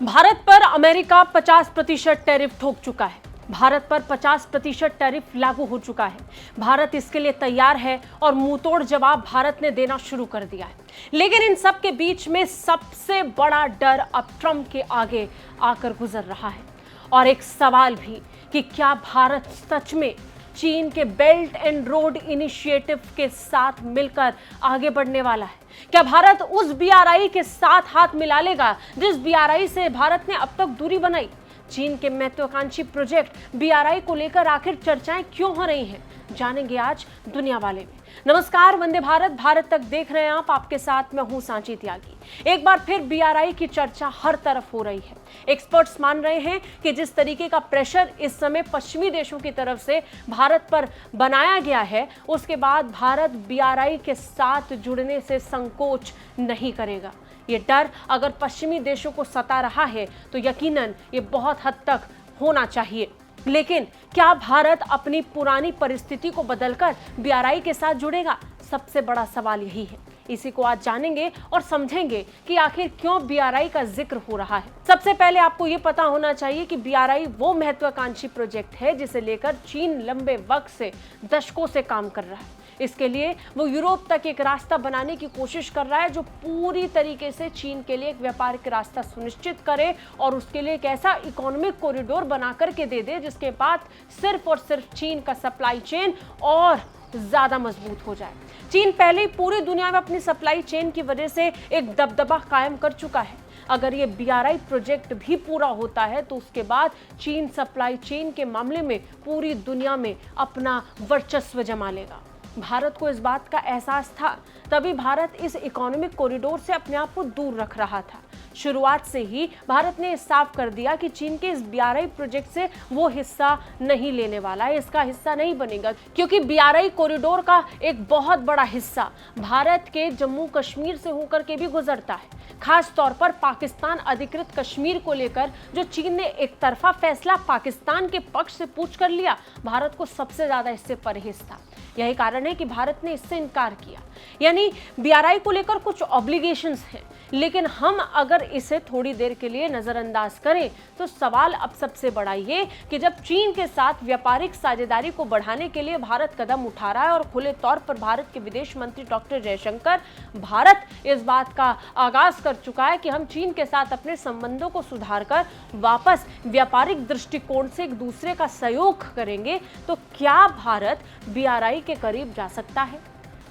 भारत पर America 50% tariff ठोक चुका है। भारत पर 50% टैरिफ लागू हो चुका है। भारत इसके लिए तैयार है और मुंहतोड़ जवाब भारत ने देना शुरू कर दिया है। लेकिन इन सब के बीच में सबसे बड़ा डर अब ट्रंप के आगे आकर गुजर रहा है। और एक सवाल भी कि क्या भारत सच में चीन के बेल्ट एंड रोड इनिशिएटिव के साथ मिलकर आगे बढ़ने वाला है? क्या भारत उस बीआरआई के साथ हाथ मिला लेगा जिस बीआरआई से भारत ने अब तक दूरी बनाई? चीन के महत्वाकांक्षी प्रोजेक्ट बीआरआई को लेकर आखिर चर्चाएं क्यों हो रही हैं, जानेंगे आज दुनिया वाले में। नमस्कार, वंदे भारत, भारत तक देख रहे हैं आप। आपके साथ मैं हूं सांची त्यागी। एक बार फिर बीआरआई की चर्चा हर तरफ हो रही है। एक्सपर्ट्स मान रहे हैं कि जिस तरीके का प्रेशर इस समय पश्चिमी देशों की तरफ से भारत पर बनाया गया है, उसके बाद भारत बीआरआई के साथ जुड़ने से संकोच नहीं करेगा। ये डर अगर पश्चिमी देशों को सता रहा है तो यकीनन ये बहुत हद तक होना चाहिए। लेकिन क्या भारत अपनी पुरानी परिस्थिति को बदलकर बीआरआई के साथ जुड़ेगा? सबसे बड़ा सवाल यही है। इसी को आज जानेंगे और समझेंगे कि आखिर क्यों बीआरआई का जिक्र हो रहा है। सबसे पहले आपको ये पता होना चाहिए कि बीआरआई वो महत्वाकांक्षी प्रोजेक्ट है जिसे लेकर चीन लंबे वक्त से, दशकों से काम कर रहा है। इसके लिए वो यूरोप तक एक रास्ता बनाने की कोशिश कर रहा है जो पूरी तरीके से चीन के लिए एक व्यापारिक रास्ता सुनिश्चित करे और उसके लिए एक ऐसा इकोनॉमिक कॉरिडोर बना करके दे दे जिसके बाद सिर्फ और सिर्फ चीन का सप्लाई चेन और ज्यादा मजबूत हो जाए। चीन पहले ही पूरी दुनिया में अपनी सप्लाई चेन की वजह से एक दबदबा कायम कर चुका है। अगर ये बीआरआई प्रोजेक्ट भी पूरा होता है तो उसके बाद चीन सप्लाई चेन के मामले में पूरी दुनिया में अपना वर्चस्व जमा लेगा। भारत को इस बात का एहसास था, तभी भारत इस इकोनॉमिक कॉरिडोर से अपने आप को दूर रख रहा था। शुरुआत से ही भारत ने साफ कर दिया कि चीन के इस बीआरआई प्रोजेक्ट से वो हिस्सा नहीं लेने वाला है, इसका हिस्सा नहीं बनेगा, क्योंकि बीआरआई कॉरिडोर का एक बहुत बड़ा हिस्सा भारत के जम्मू कश्मीर से होकर के भी गुजरता है। खास तौर पर पाकिस्तान अधिकृत कश्मीर को लेकर जो चीन ने एक तरफा फैसला पाकिस्तान के पक्ष से पूछ कर लिया, भारत को सबसे ज्यादा इससे परहेज था। यही कारण है कि भारत ने इससे इनकार किया। यानी बीआरआई को लेकर कुछ ऑब्लिगेशंस हैं, लेकिन हम अगर इसे थोड़ी देर के लिए नजरअंदाज करें तो सवाल अब सबसे बड़ा ये कि जब चीन के साथ व्यापारिक साझेदारी को बढ़ाने के लिए भारत कदम उठा रहा है और खुले तौर पर भारत के विदेश मंत्री डॉक्टर जयशंकर, भारत इस बात का आगाज कर चुका है कि हम चीन के साथ अपने संबंधों को सुधारकर वापस व्यापारिक दृष्टिकोण से एक दूसरे का सहयोग करेंगे, तो क्या भारत बीआरआई के करीब जा सकता है?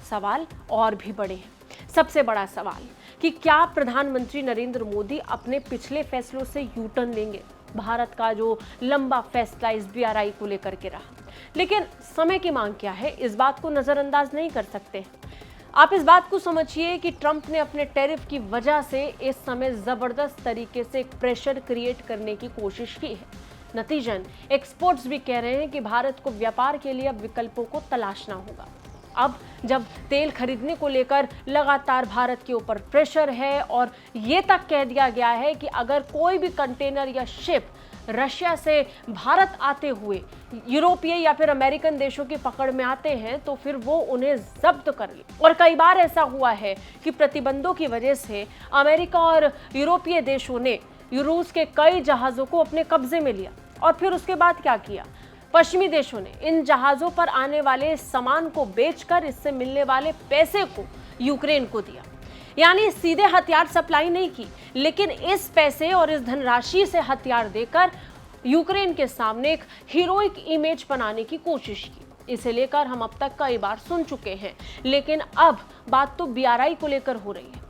सवाल और भी बड़े हैं। सबसे बड़ा सवाल कि क्या प्रधानमंत्री नरेंद्र मोदी अपने पिछले फैसलों से यू टर्न लेंगे? भारत का जो लंबा फैसला इस बीआरआई को लेकर के रहा, लेकिन समय की मांग क्या है, इस बात को नजरअंदाज नहीं कर सकते। आप इस बात को समझिए कि ट्रंप ने अपने टैरिफ की वजह से इस समय जबरदस्त तरीके से एक प्रेशर क्रिएट करने की कोशिश की है। नतीजन एक्सपर्ट्स भी कह रहे हैं कि भारत को व्यापार के लिए अब विकल्पों को तलाशना होगा। अब जब तेल खरीदने को लेकर लगातार भारत के ऊपर प्रेशर है और ये तक कह दिया गया है कि अगर कोई भी कंटेनर या शिप रशिया से भारत आते हुए यूरोपीय या फिर अमेरिकन देशों की पकड़ में आते हैं तो फिर वो उन्हें जब्त कर ले। और कई बार ऐसा हुआ है कि प्रतिबंधों की वजह से अमेरिका और यूरोपीय देशों ने रूस के कई जहाजों को अपने कब्जे में लिया और फिर उसके बाद क्या किया? पश्चिमी देशों ने इन जहाजों पर आने वाले सामान को बेचकर इससे मिलने वाले पैसे को यूक्रेन को दिया। यानी सीधे हथियार सप्लाई नहीं की, लेकिन इस पैसे और इस धनराशि से हथियार देकर यूक्रेन के सामने एक हीरोइक इमेज बनाने की कोशिश की। इसे लेकर हम अब तक कई बार सुन चुके हैं, लेकिन अब बात तो बीआरआई को लेकर हो रही है।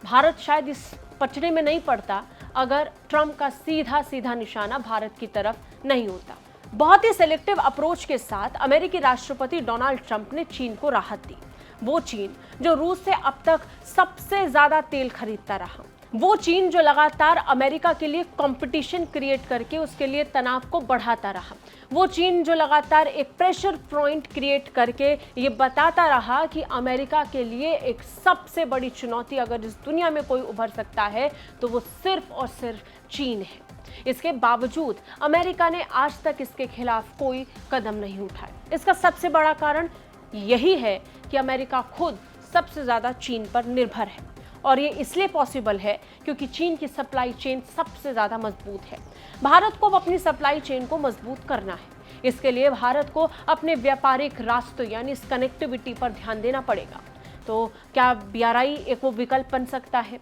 भारत शायद इस पचड़े में नहीं पड़ता अगर ट्रंप का सीधा सीधा निशाना भारत की तरफ नहीं होता। बहुत ही सिलेक्टिव अप्रोच के साथ अमेरिकी राष्ट्रपति डोनाल्ड ट्रंप ने चीन को राहत दी। वो चीन जो रूस से अब तक सबसे ज्यादा तेल खरीदता रहा, वो चीन जो लगातार अमेरिका के लिए कंपटीशन क्रिएट करके उसके लिए तनाव को बढ़ाता रहा, वो चीन जो लगातार एक प्रेशर पॉइंट क्रिएट करके ये बताता रहा कि अमेरिका के लिए एक सबसे बड़ी चुनौती अगर इस दुनिया में कोई उभर सकता है तो वो सिर्फ और सिर्फ चीन है। इसके बावजूद अमेरिका ने आज तक इसके खिलाफ कोई कदम नहीं उठाया। इसका सबसे बड़ा कारण यही है कि अमेरिका खुद सबसे ज्यादा चीन पर निर्भर है और ये इसलिए पॉसिबल है क्योंकि चीन की सप्लाई चेन सबसे ज्यादा मजबूत है। भारत को अब अपनी सप्लाई चेन को मजबूत करना है। इसके लिए भारत को अपने व्यापारिक रास्तों यानी इस कनेक्टिविटी पर ध्यान देना पड़ेगा। तो क्या BRI एक वो विकल्प बन सकता है?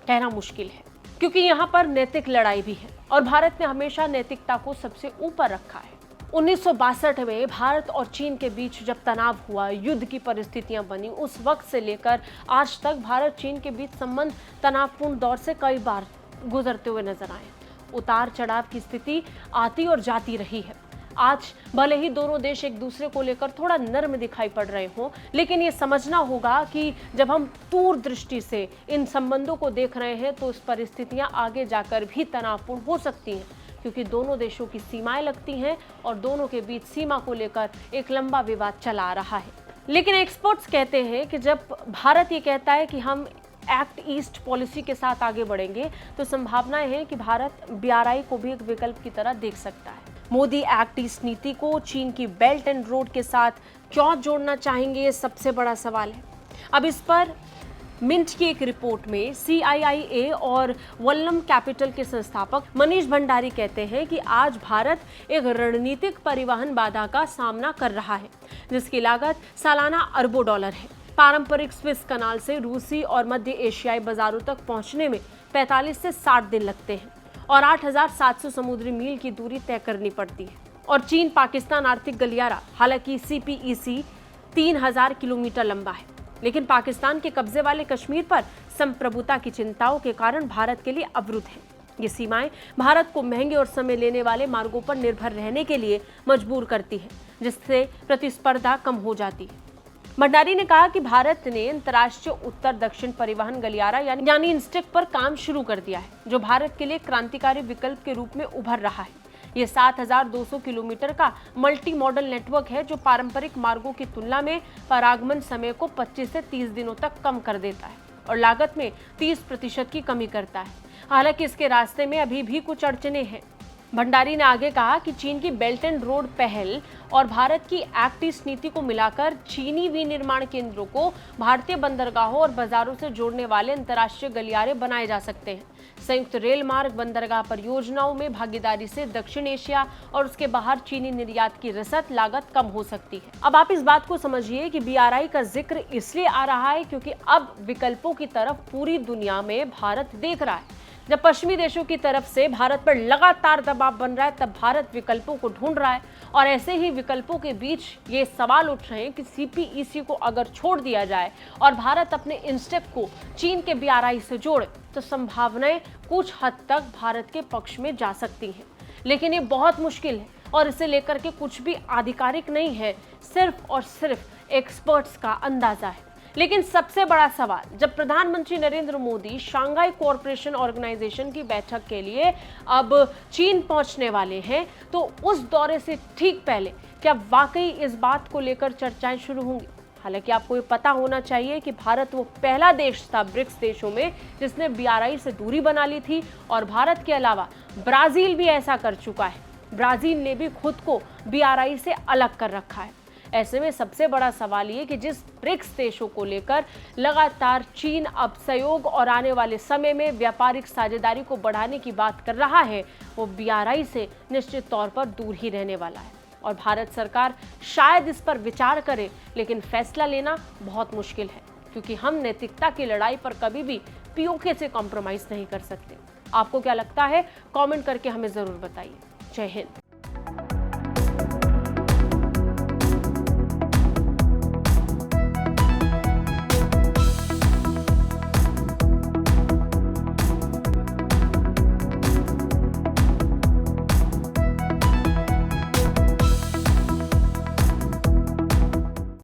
कहना मुश्किल है, क्योंकि यहाँ पर नैतिक लड़ाई भी है और भारत ने हमेशा नैतिकता को सबसे ऊपर रखा है। 1962 में भारत और चीन के बीच जब तनाव हुआ, युद्ध की परिस्थितियां बनी, उस वक्त से लेकर आज तक भारत चीन के बीच संबंध तनावपूर्ण दौर से कई बार गुजरते हुए नजर आए। उतार चढ़ाव की स्थिति आती और जाती रही है। आज भले ही दोनों देश एक दूसरे को लेकर थोड़ा नर्म दिखाई पड़ रहे हों, लेकिन ये समझना होगा कि जब हम दूरदृष्टि से इन संबंधों को देख रहे हैं तो इस परिस्थितियां आगे जाकर भी तनावपूर्ण हो सकती हैं, क्योंकि दोनों देशों की सीमाएं लगती हैं और दोनों के बीच सीमा को लेकर एक लंबा विवाद चला आ रहा है। लेकिन एक्सपर्ट्स कहते हैं कि जब भारत ये कहता है कि हम एक्ट ईस्ट पॉलिसी के साथ आगे बढ़ेंगे, तो संभावनाएं हैं कि भारत BRI को भी एक विकल्प की तरह देख सकता है। मोदी एक्ट ईस्ट नीति को चीन की बेल्ट एंड रोड के साथ क्यों जोड़ना चाहेंगे, ये सबसे बड़ा सवाल है। अब इस पर मिंट की एक रिपोर्ट में CIIA और वल्लम कैपिटल के संस्थापक मनीष भंडारी कहते हैं कि आज भारत एक रणनीतिक परिवहन बाधा का सामना कर रहा है, जिसकी लागत सालाना अरबों डॉलर है। पारंपरिक स्विस कनाल से रूसी और मध्य एशियाई बाजारों तक पहुंचने में 45 से 60 दिन लगते हैं और 8,700 समुद्री मील की दूरी तय करनी पड़ती है। और चीन पाकिस्तान आर्थिक गलियारा, हालांकि CPEC 3,000 किलोमीटर लंबा है, लेकिन पाकिस्तान के कब्जे वाले कश्मीर पर संप्रभुता की चिंताओं के कारण भारत के लिए अवरुद्ध है। ये सीमाएं भारत को महंगे और समय लेने वाले मार्गों पर निर्भर रहने के लिए मजबूर करती है, जिससे प्रतिस्पर्धा कम हो जाती है। भंडारी ने कहा कि भारत ने अंतर्राष्ट्रीय उत्तर दक्षिण परिवहन गलियारा यानी इंस्टेक पर काम शुरू कर दिया है, जो भारत के लिए क्रांतिकारी विकल्प के रूप में उभर रहा है। ये 7,200 किलोमीटर का मल्टी मॉडल नेटवर्क है, जो पारंपरिक मार्गों की तुलना में परागमन समय को 25 से 30 दिनों तक कम कर देता है और लागत में 30% की कमी करता है। हालांकि इसके रास्ते में अभी भी कुछ अड़चने हैं। भंडारी ने आगे कहा कि चीन की बेल्ट एंड रोड पहल और भारत की एक्ट ईस्ट नीति को मिलाकर चीनी विनिर्माण केंद्रों को भारतीय बंदरगाहों और बाजारों से जोड़ने वाले अंतर्राष्ट्रीय गलियारे बनाए जा सकते हैं। संयुक्त रेल मार्ग बंदरगाह परियोजनाओं में भागीदारी से दक्षिण एशिया और उसके बाहर चीनी निर्यात की रसद लागत कम हो सकती है। अब आप इस बात को समझिए कि BRI का जिक्र इसलिए आ रहा है क्योंकि अब विकल्पों की तरफ पूरी दुनिया में भारत देख रहा है। जब पश्चिमी देशों की तरफ से भारत पर लगातार दबाव बन रहा है, तब भारत विकल्पों को ढूंढ रहा है और ऐसे ही विकल्पों के बीच ये सवाल उठ रहे हैं कि CPEC को अगर छोड़ दिया जाए और भारत अपने इंस्टेक को चीन के BRI से जोड़े, तो संभावनाएं कुछ हद तक भारत के पक्ष में जा सकती हैं। लेकिन ये बहुत मुश्किल है और इसे लेकर के कुछ भी आधिकारिक नहीं है, सिर्फ और सिर्फ एक्सपर्ट्स का अंदाजा है। लेकिन सबसे बड़ा सवाल, जब प्रधानमंत्री Narendra Modi Shanghai cooperation organisation की बैठक के लिए अब चीन पहुंचने वाले हैं, तो उस दौरे से ठीक पहले क्या वाकई इस बात को लेकर चर्चाएं शुरू होंगी? हालांकि आपको ये पता होना चाहिए कि भारत वो पहला देश था ब्रिक्स देशों में जिसने BRI से दूरी बना ली थी और भारत के अलावा ब्राजील भी ऐसा कर चुका है। ब्राजील ने भी खुद को BRI से अलग कर रखा है। ऐसे में सबसे बड़ा सवाल ये कि जिस ब्रिक्स देशों को लेकर लगातार चीन अब सहयोग और आने वाले समय में व्यापारिक साझेदारी को बढ़ाने की बात कर रहा है, वो BRI से निश्चित तौर पर दूर ही रहने वाला है। और भारत सरकार शायद इस पर विचार करे, लेकिन फैसला लेना बहुत मुश्किल है, क्योंकि हम नैतिकता की लड़ाई पर कभी भी POK से कॉम्प्रोमाइज नहीं कर सकते। आपको क्या लगता है? कमेंट करके हमें जरूर बताइए। जय हिंद।